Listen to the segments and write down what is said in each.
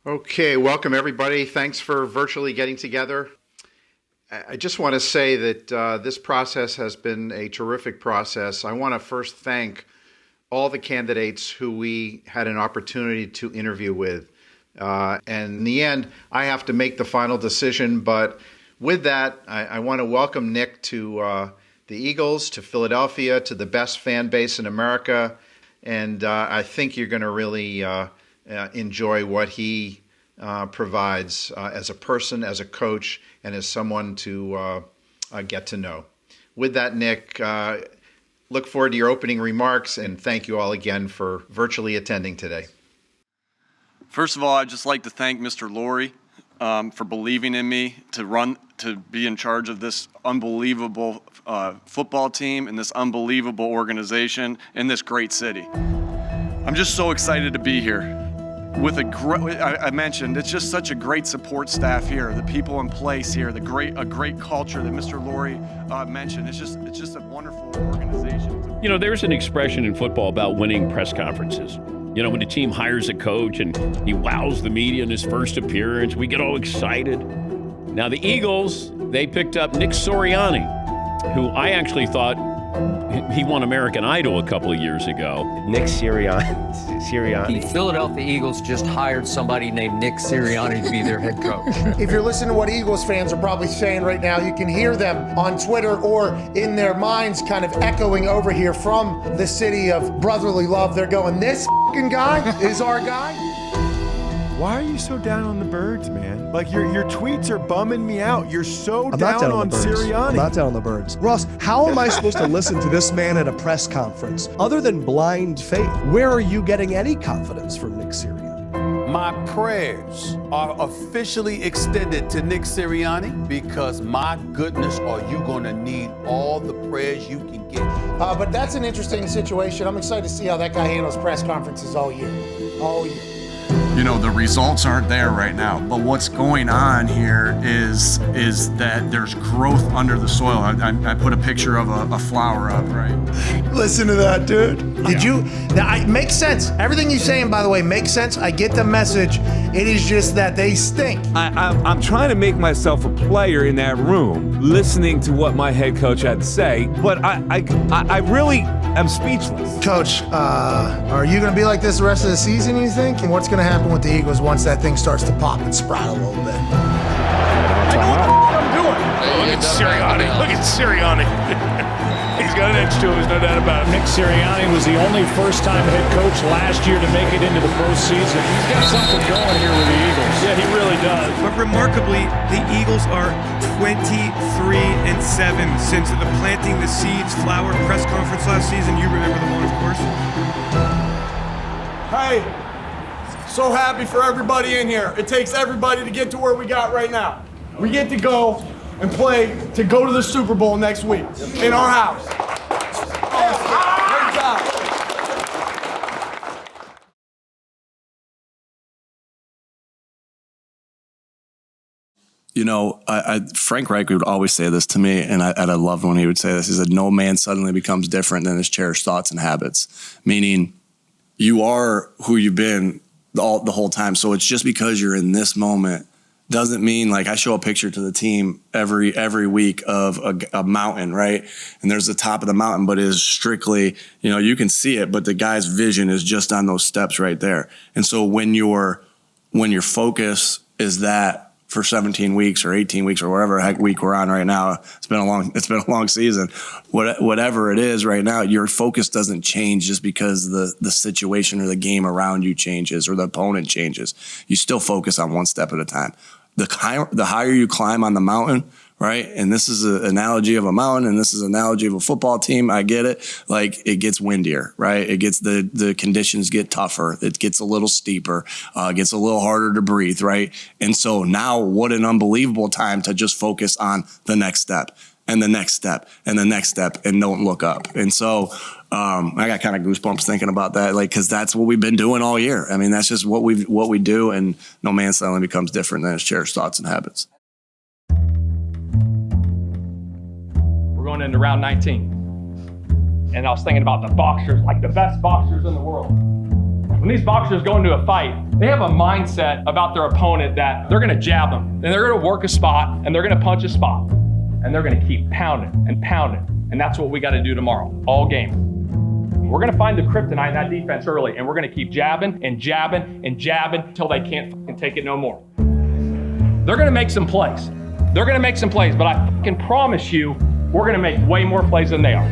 Okay, welcome everybody. Thanks for virtually getting together. I just want to say that this process has been a terrific process. I want to first thank all the candidates who we had an opportunity to interview with. And in the end, I have to make the final decision. But with that, I want to welcome Nick to the Eagles, to Philadelphia, to the best fan base in America. And I think you're going to really enjoy what he provides as a person, as a coach, and as someone to get to know. With that, Nick, look forward to your opening remarks, and thank you all again for virtually attending today. First of all, I'd just like to thank Mr. Lurie for believing in me to be in charge of this unbelievable football team and this unbelievable organization in this great city. I'm just so excited to be here. I mentioned, it's just such a great support staff here, the people in place here, a great culture that Mr. Lurie mentioned. It's just a wonderful organization. You know, there's an expression in football about winning press conferences. You know, when a team hires a coach and he wows the media in his first appearance, we get all excited. Now the Eagles, they picked up Nick Sirianni, who I actually thought he won American Idol a couple of years ago. Nick Sirianni. The Philadelphia Eagles just hired somebody named Nick Sirianni to be their head coach. If you're listening to what Eagles fans are probably saying right now, you can hear them on Twitter or in their minds kind of echoing over here from the city of brotherly love. They're going, this f***ing guy is our guy? Why are you so down on the Birds, man? Like, your tweets are bumming me out. You're so down on Sirianni. I'm not down on the Birds. Ross, how am I supposed to listen to this man at a press conference other than blind faith? Where are you getting any confidence from Nick Sirianni? My prayers are officially extended to Nick Sirianni because, my goodness, are you going to need all the prayers you can get. But that's an interesting situation. I'm excited to see how that guy handles press conferences all year. All year. You know, the results aren't there right now, but what's going on here is that there's growth under the soil. I put a picture of a flower up, right? Listen to that, dude. It makes sense. Everything you're saying, by the way, makes sense. I get the message. It is just that they stink. I'm trying to make myself a player in that room, listening to what my head coach had to say, but I really am speechless. Coach, are you going to be like this the rest of the season, you think? And what's going to happen with the Eagles once that thing starts to pop and sprout a little bit? I know what I'm doing. Look at Sirianni. Look at Sirianni. He's got an edge to him, there's no doubt about it. Nick Sirianni was the only first-time head coach last year to make it into the postseason. He's got something going here with the Eagles. Yeah, he really does. But remarkably, the Eagles are 23-7 since the planting the seeds flower press conference last season. You remember the one, of course. Hey, so happy for everybody in here. It takes everybody to get to where we got right now. We get to go and play to go to the Super Bowl next week in our house. Great job. You know, Frank Reich would always say this to me, and I loved when he would say this. He said, no man suddenly becomes different than his cherished thoughts and habits, meaning you are who you've been the whole time. So it's just because you're in this moment doesn't mean, like, I show a picture to the team every week of a mountain, right? And there's the top of the mountain, but it is strictly, you know, you can see it, but the guy's vision is just on those steps right there. And so when your focus is that for 17 weeks or 18 weeks or whatever heck week we're on right now, it's been a long season. Whatever it is right now, your focus doesn't change just because the situation or the game around you changes or the opponent changes. You still focus on one step at a time. The higher you climb on the mountain, right? And this is an analogy of a mountain, and this is an analogy of a football team. I get it. Like, it gets windier, right? It gets the conditions get tougher. It gets a little steeper. It gets a little harder to breathe, right? And so now, what an unbelievable time to just focus on the next step and the next step and the next step and don't look up. And so I got kind of goosebumps thinking about that, like, because that's what we've been doing all year. I mean, that's just what we do, and no man suddenly becomes different than his cherished thoughts and habits. We're going into round 19. And I was thinking about the boxers, like the best boxers in the world. When these boxers go into a fight, they have a mindset about their opponent that they're gonna jab them, and they're gonna work a spot, and they're gonna punch a spot, and they're gonna keep pounding and pounding. And that's what we gotta do tomorrow, all game. We're gonna find the kryptonite in that defense early, and we're gonna keep jabbing and jabbing and jabbing until they can't fucking take it no more. They're gonna make some plays. They're gonna make some plays, but I fucking promise you, we're gonna make way more plays than they are.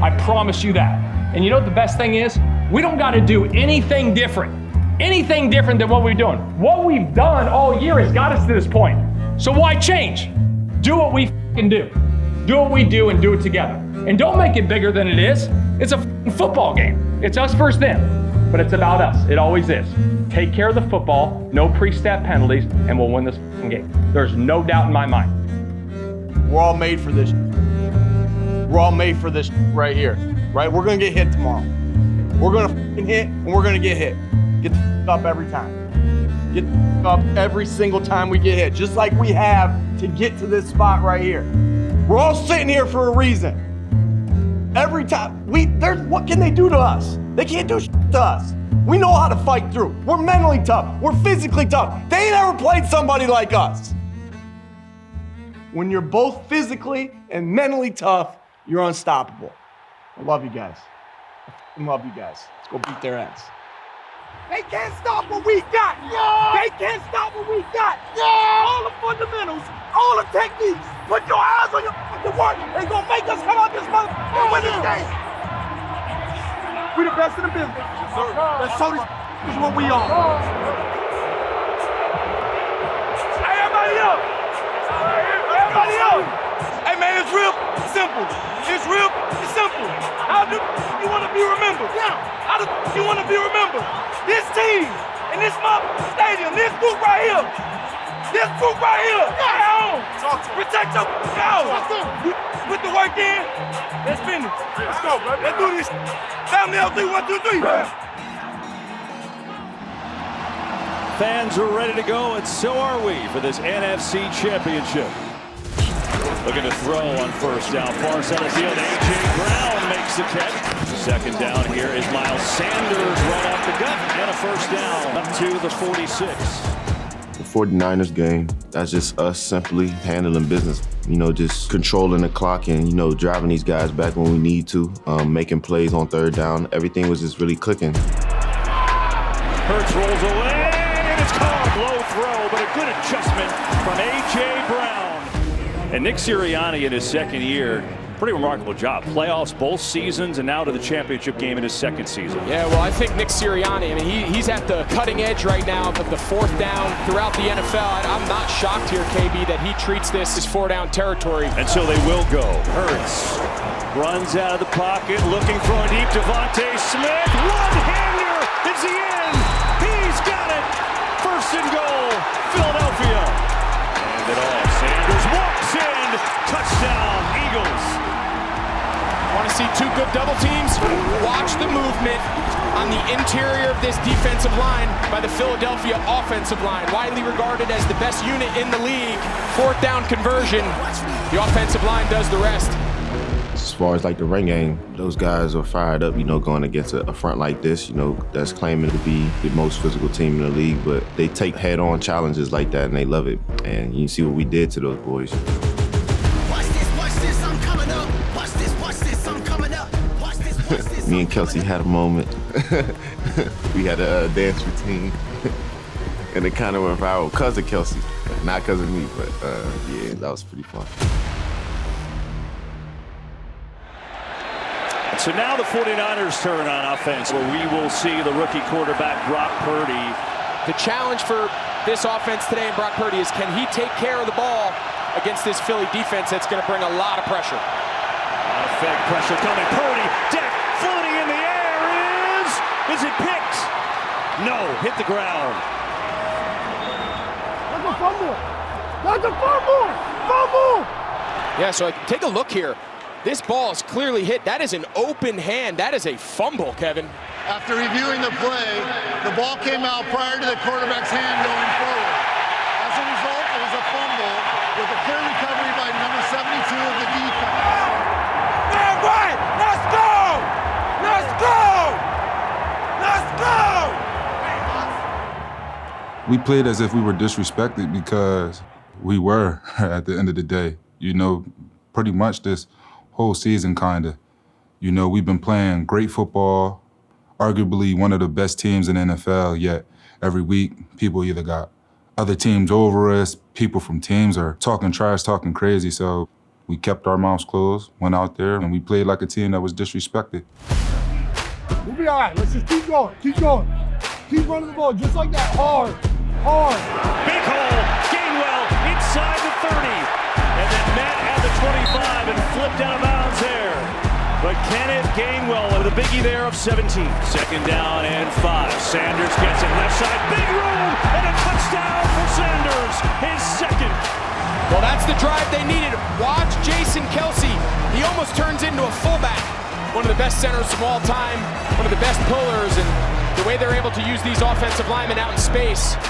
I promise you that. And you know what the best thing is? We don't gotta do anything different than what we're doing. What we've done all year has got us to this point. So why change? Do what we fucking do. Do what we do and do it together. And don't make it bigger than it is. It's a football game. It's us versus them, but it's about us. It always is. Take care of the football, no pre-snap penalties, and we'll win this game. There's no doubt in my mind. We're all made for this. We're all made for this right here, right? We're gonna get hit tomorrow. We're gonna fucking hit, and we're gonna get hit. Get the up every time. Get the up every single time we get hit, just like we have to get to this spot right here. We're all sitting here for a reason. Every time, what can they do to us? They can't do shit to us. We know how to fight through. We're mentally tough. We're physically tough. They ain't ever played somebody like us. When you're both physically and mentally tough, you're unstoppable. I love you guys. I love you guys. Let's go beat their ass. They can't stop what we got. No. They can't stop what we got. No. All the fundamentals, all the techniques. Put your eyes on your fucking work. They gonna make us come out this month and win this game. We the best in the business. Let's show this is what we are. Hey, everybody up. Everybody up. Hey man, it's real simple. It's real simple. How do you want to be remembered? How do you want to be remembered? This team in this stadium, this group right here. This group right here. Protect your house. You put the work in. Let's finish. Let's go, baby. Let's do this. Family LT, 1, 2, 3. Fans are ready to go, and so are we for this NFC Championship. Looking to throw on first down, far center field. A.J. Brown makes the catch. Second down here is Miles Sanders right off the gut. And a first down up to the 46. The 49ers game, that's just us simply handling business. You know, just controlling the clock and, you know, driving these guys back when we need to, making plays on third down. Everything was just really clicking. Hurts rolls away, and it's called low throw, but a good adjustment from A.J. Brown. And Nick Sirianni in his second year, pretty remarkable job. Playoffs both seasons and now to the championship game in his second season. Yeah, well, I think Nick Sirianni, I mean, he's at the cutting edge right now of the fourth down throughout the NFL. I'm not shocked here, KB, that he treats this as 4-down territory. And so they will go. Hurts runs out of the pocket, looking for a deep. Devontae Smith, one-hander, is he in? He's got it. First and goal, Philadelphia. And it all. Sanders walks in. Touchdown, Eagles. Want to see two good double teams? Watch the movement on the interior of this defensive line by the Philadelphia offensive line. Widely regarded as the best unit in the league. Fourth down conversion. The offensive line does the rest. As far as like the run game, those guys are fired up, you know, going against a front like this, you know, that's claiming to be the most physical team in the league, but they take head-on challenges like that and they love it. And you see what we did to those boys. Watch this, I'm coming up. Watch this, I'm coming up. Watch this, Me and Kelce had a moment. We had a dance routine. And it kind of went viral because of Kelce. Not because of me, but yeah, that was pretty fun. So now the 49ers turn on offense, where we will see the rookie quarterback Brock Purdy. The challenge for this offense today in Brock Purdy is, can he take care of the ball against this Philly defense that's going to bring a lot of pressure? A lot of fake pressure coming. Purdy, deck, floating in the air is it picked? No, hit the ground. That's a fumble. That's a fumble. Fumble. Yeah, so take a look here. This ball is clearly hit. That is an open hand. That is a fumble, Kevin. After reviewing the play, the ball came out prior to the quarterback's hand going forward. As a result, it was a fumble with a clear recovery by number 72 of the defense. Man, right! Let's go! Let's go! Let's go! We played as if we were disrespected because we were at the end of the day. You know, pretty much this whole season, kind of. You know, we've been playing great football, arguably one of the best teams in the NFL, yet every week people either got other teams over us, people from teams are talking trash, talking crazy. So we kept our mouths closed, went out there, and we played like a team that was disrespected. We'll be all right. Let's just keep going. Keep going. Keep running the ball just like that. Hard. Hard. Big hole. Gainwell inside the 30. And then met at the 25 and flipped out of bounds there. But Kenneth Gainwell with a biggie there of 17. Second down and 5. Sanders gets it left side. Big room and a touchdown for Sanders. His second. Well, that's the drive they needed. Watch Jason Kelce. He almost turns into a fullback. One of the best centers of all time. One of the best pullers. And the way they're able to use these offensive linemen out in space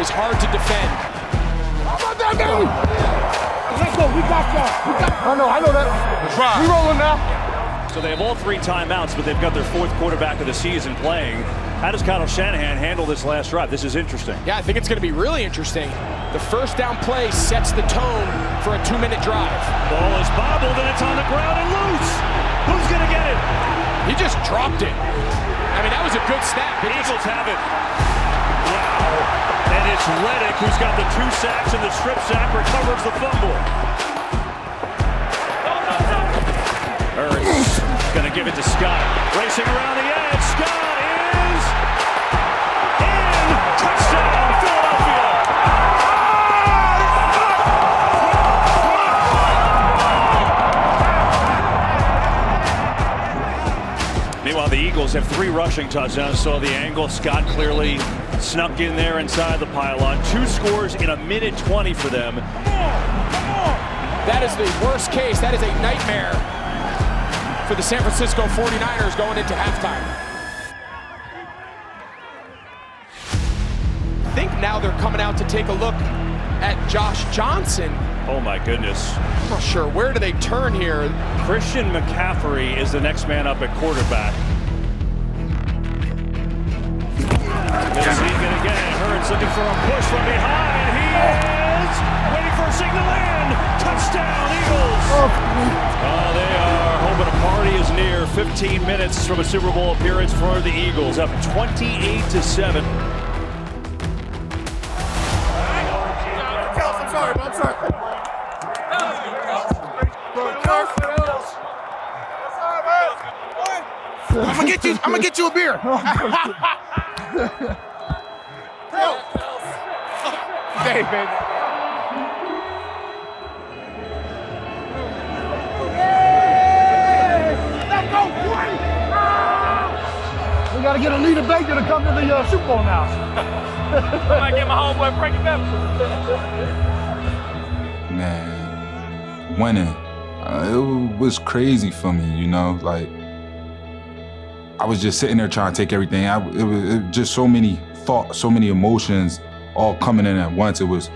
is hard to defend. How about that, baby? Let's go. We got y'all. I know that. We rolling now. So they have all 3 timeouts, but they've got their 4th quarterback of the season playing. How does Kyle Shanahan handle this last drive? This is interesting. Yeah, I think it's going to be really interesting. The first down play sets the tone for a 2-minute drive. Ball is bobbled and it's on the ground and loose. Who's going to get it? He just dropped it. I mean, that was a good snap. The Eagles have it. Wow. And it's Reddick who's got the 2 sacks and the strip sack recovers the fumble. Hurts going to give it to Scott. Racing around the edge. Scott is in. Touchdown, Philadelphia. Meanwhile, the Eagles have 3 rushing touchdowns. Saw the angle. Scott clearly snuck in there inside the pylon. 2 scores in a minute 20 for them. That is the worst case. That is a nightmare for the San Francisco 49ers going into halftime. I think now they're coming out to take a look at Josh Johnson. Oh my goodness. I'm not sure. Where do they turn here? Christian McCaffrey is the next man up at quarterback. They'll see it again. Hurts looking for a push from behind. He is waiting for a signal in. Touchdown, Eagles. Oh, they are hoping a party is near. 15 minutes from a Super Bowl appearance for the Eagles, up 28-7. I'm sorry. I'm gonna get you a beer. Hey, baby. Let's go, boy! We gotta get a Lita Baker to come to the Super Bowl now. I might get my homeboy Frankie Beverly. Man, winning, it was crazy for me, you know, like, I was just sitting there trying to take everything. It was just so many thoughts, so many emotions all coming in at once. It was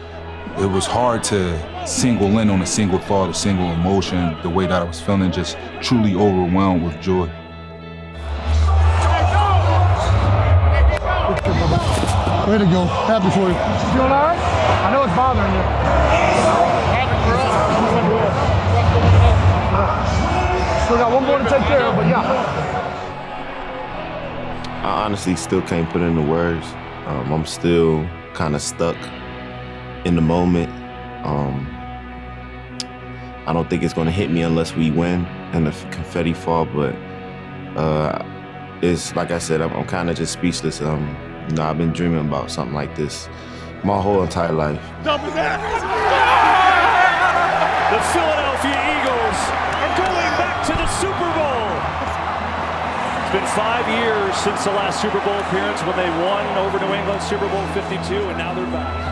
hard to single in on a single thought, a single emotion, the way that I was feeling, just truly overwhelmed with joy. Way to go. Happy for you. You all right? I know it's bothering you. Happy for us. Still got one more to take care of, but yeah. I honestly still can't put into words. I'm still kind of stuck in the moment. I don't think it's going to hit me unless we win and the confetti fall, but it's like I said, I'm kind of just speechless. You know, I've been dreaming about something like this my whole entire life. The Philadelphia Eagles are going back to the Super Bowl. It's been 5 years since the last Super Bowl appearance when they won over New England, Super Bowl 52, and now they're back.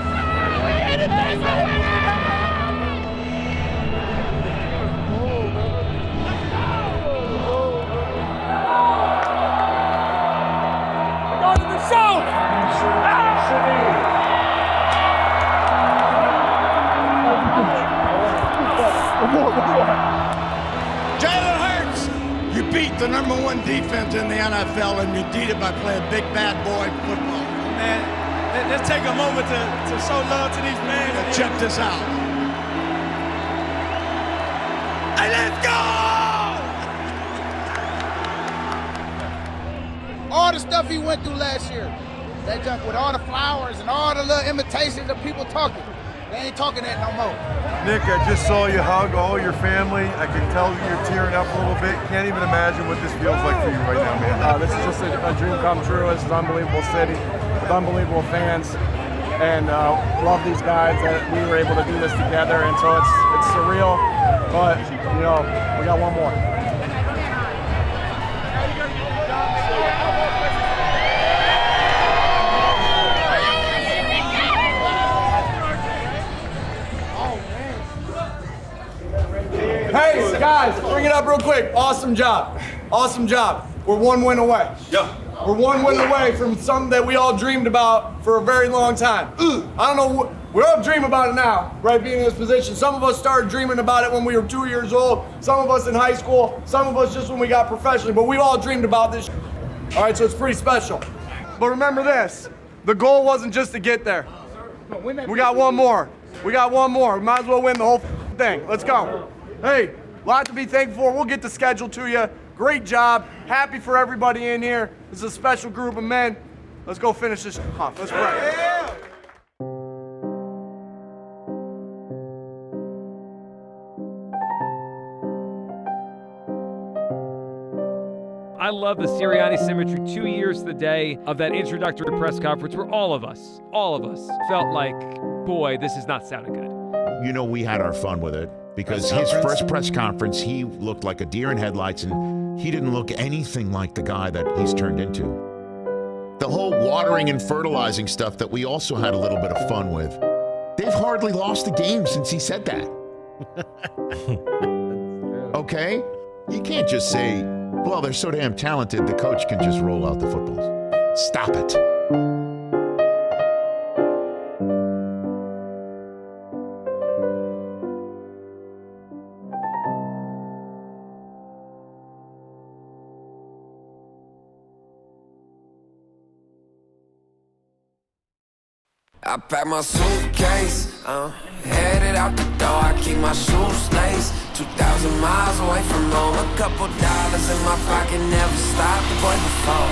Jalen Hurts, you beat the #1 defense in the NFL, and you did it by playing big bad boy football. Man, Let's take a moment to show love to these fans. Check this out. Hey, let's go! All the stuff he went through last year, that junk with all the flowers and all the little imitations of people talking. They ain't talking that no more. Nick, I just saw you hug all your family. I can tell you're tearing up a little bit. Can't even imagine what this feels like for you right now, man. This is just a dream come true. This is an unbelievable city with unbelievable fans. And love these guys that we were able to do this together. And so it's surreal, but you know, we got one more. Hey, guys, bring it up real quick. Awesome job. Awesome job. We're one win away. Yeah. We're one win away from something that we all dreamed about for a very long time. I don't know, we all dream about it now, right, being in this position. Some of us started dreaming about it when we were 2 years old, some of us in high school, some of us just when we got professionally, but we all dreamed about this. All right, so it's pretty special. But remember this, the goal wasn't just to get there. We got one more. We got one more. We might as well win the whole thing. Let's go. Hey, a lot to be thankful for. We'll get the schedule to you. Great job. Happy for everybody in here. This is a special group of men. Let's go finish this off. Let's pray. I love the Sirianni symmetry. 2 years to the day of that introductory press conference where all of us felt like, boy, this is not sounding good. You know, we had our fun with it because his first press conference, he looked like a deer in headlights, and he didn't look anything like the guy that he's turned into. The whole watering and fertilizing stuff that we also had a little bit of fun with. They've hardly lost a game since he said that. Okay? You can't just say, well, they're so damn talented, the coach can just roll out the footballs. Stop it. I pack my suitcase, headed out the door, I keep my shoes laced. 2,000 miles away from home, a couple dollars in my pocket, never stopped the boy before.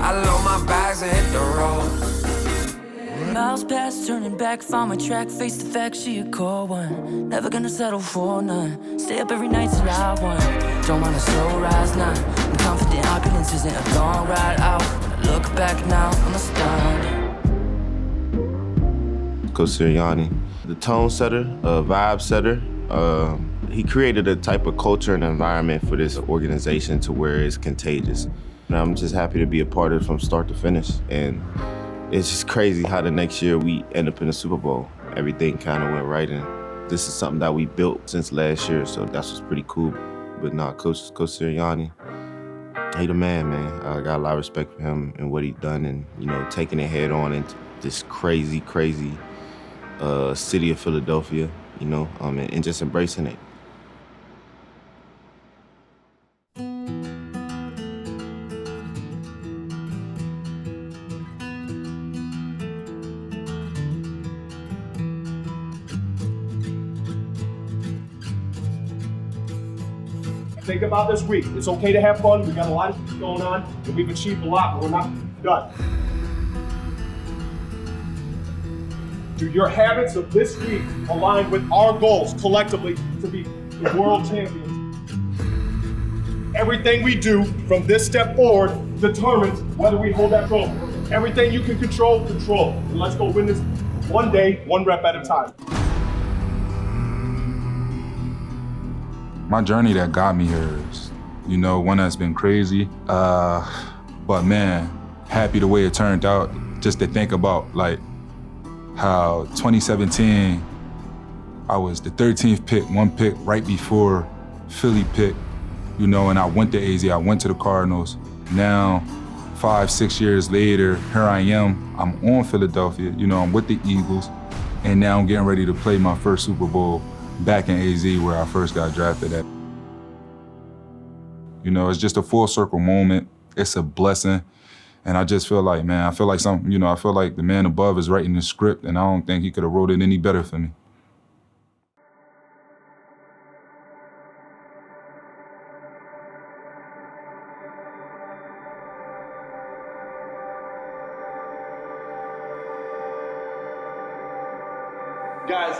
I load my bags and hit the road. Miles past, turning back, found my track, face the fact, she a cold one. Never gonna settle for none, stay up every night till I won. Don't want a slow rise now, I'm confident opulence isn't a long ride out. When I look back now, I'm astounded. Coach Sirianni, the tone setter, vibe setter. He created a type of culture and environment for this organization to where it's contagious. And I'm just happy to be a part of it from start to finish. And it's just crazy how the next year we end up in the Super Bowl. Everything kind of went right, and this is something that we built since last year, so that's what's pretty cool. But nah, Coach Sirianni, he the man. I got a lot of respect for him and what he done, and you know, taking it head on into this crazy city of Philadelphia, you know, and just embracing it. Think about this week. It's okay to have fun. We got a lot of things going on, and we've achieved a lot, but we're not done. Do your habits of this week align with our goals collectively to be the world champions? Everything we do from this step forward determines whether we hold that goal. Everything you can control. And let's go win this one day, one rep at a time. My journey that got me here is, you know, one that's been crazy. But man, happy the way it turned out. Just to think about like how 2017, I was the 13th pick, one pick right before Philly pick, you know, and I went to AZ, I went to the Cardinals. Now, 5-6 years later, here I am, I'm on Philadelphia, you know, I'm with the Eagles, and now I'm getting ready to play my first Super Bowl back in AZ where I first got drafted at. You know, it's just a full circle moment. It's a blessing. And I just feel like, man, I feel like the man above is writing the script, and I don't think he could have wrote it any better for me. Guys,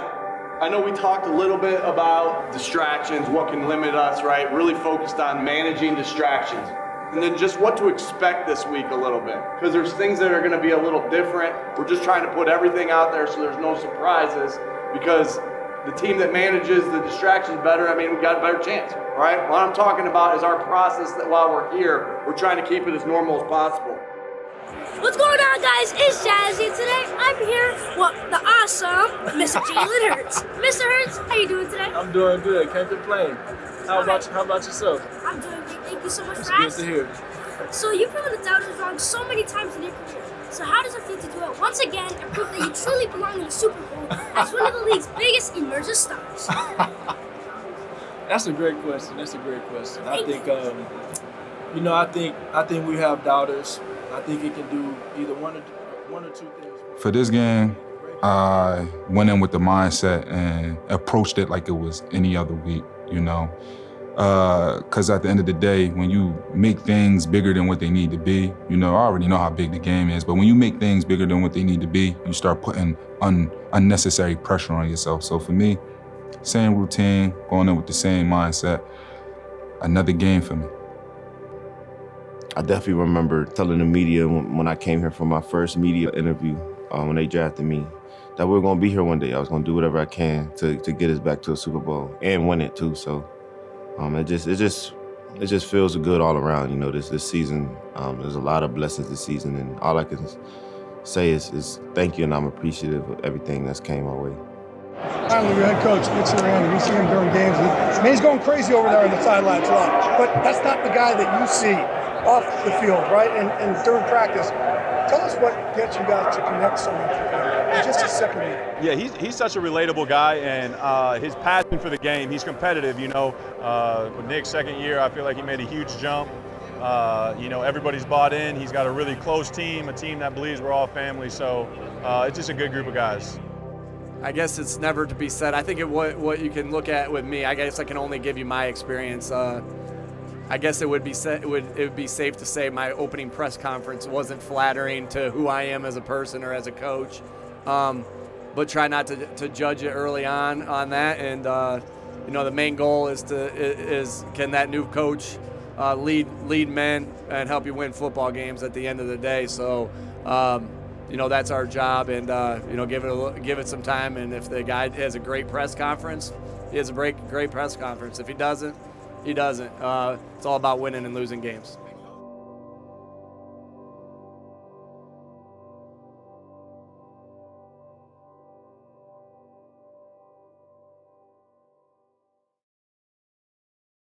I know we talked a little bit about distractions, what can limit us, right? Really focused on managing distractions. And then just what to expect this week a little bit. Because there's things that are going to be a little different. We're just trying to put everything out there so there's no surprises. Because the team that manages the distractions better, we've got a better chance, right? What I'm talking about is our process that while we're here, we're trying to keep it as normal as possible. What's going on, guys? It's Jazzy. Today I'm here with the awesome Mr. Jalen Hurts. Mr. Hurts, how you doing today? I'm doing good. Can't complain. How about yourself? I'm doing great. Thank you so much It's for asking. good to hear. So you've proven the doubters wrong so many times in your career. So how does it feel to do it once again and prove that you truly belong in the Super Bowl as one of the league's biggest emerging stars? That's a great question. I think we have doubters. I think he can do either one or two things. For this game, I went in with the mindset and approached it like it was any other week, Because at the end of the day, when you make things bigger than what they need to be, I already know how big the game is, but when you make things bigger than what they need to be, you start putting unnecessary pressure on yourself. So for me, same routine, going in with the same mindset, another game for me. I definitely remember telling the media when I came here for my first media interview, when they drafted me, that we were going to be here one day. I was going to do whatever I can to get us back to a Super Bowl and win it too. So it just feels good all around. This season, there's a lot of blessings this season, and all I can say is thank you, and I'm appreciative of everything that's came our way. Finally, your head coach, Nick Sirianni, we see him during games. He's going crazy over there on the sidelines a lot, but that's not the guy that you see off the field, right? And during practice, tell us what gets you guys to connect so much with him in just a second. Yeah, he's such a relatable guy, and his passion for the game, he's competitive, With Nick's second year, I feel like he made a huge jump. Everybody's bought in. He's got a really close team, a team that believes we're all family, so it's just a good group of guys. I guess it's never to be said. I think what you can look at with me, I guess I can only give you my experience. I guess it would be safe to say my opening press conference wasn't flattering to who I am as a person or as a coach, but try not to judge it early on that. And the main goal is can that new coach lead men and help you win football games at the end of the day. So that's our job, and give it some time. And if the guy has a great press conference, he has a great press conference. If he doesn't, he doesn't. It's all about winning and losing games.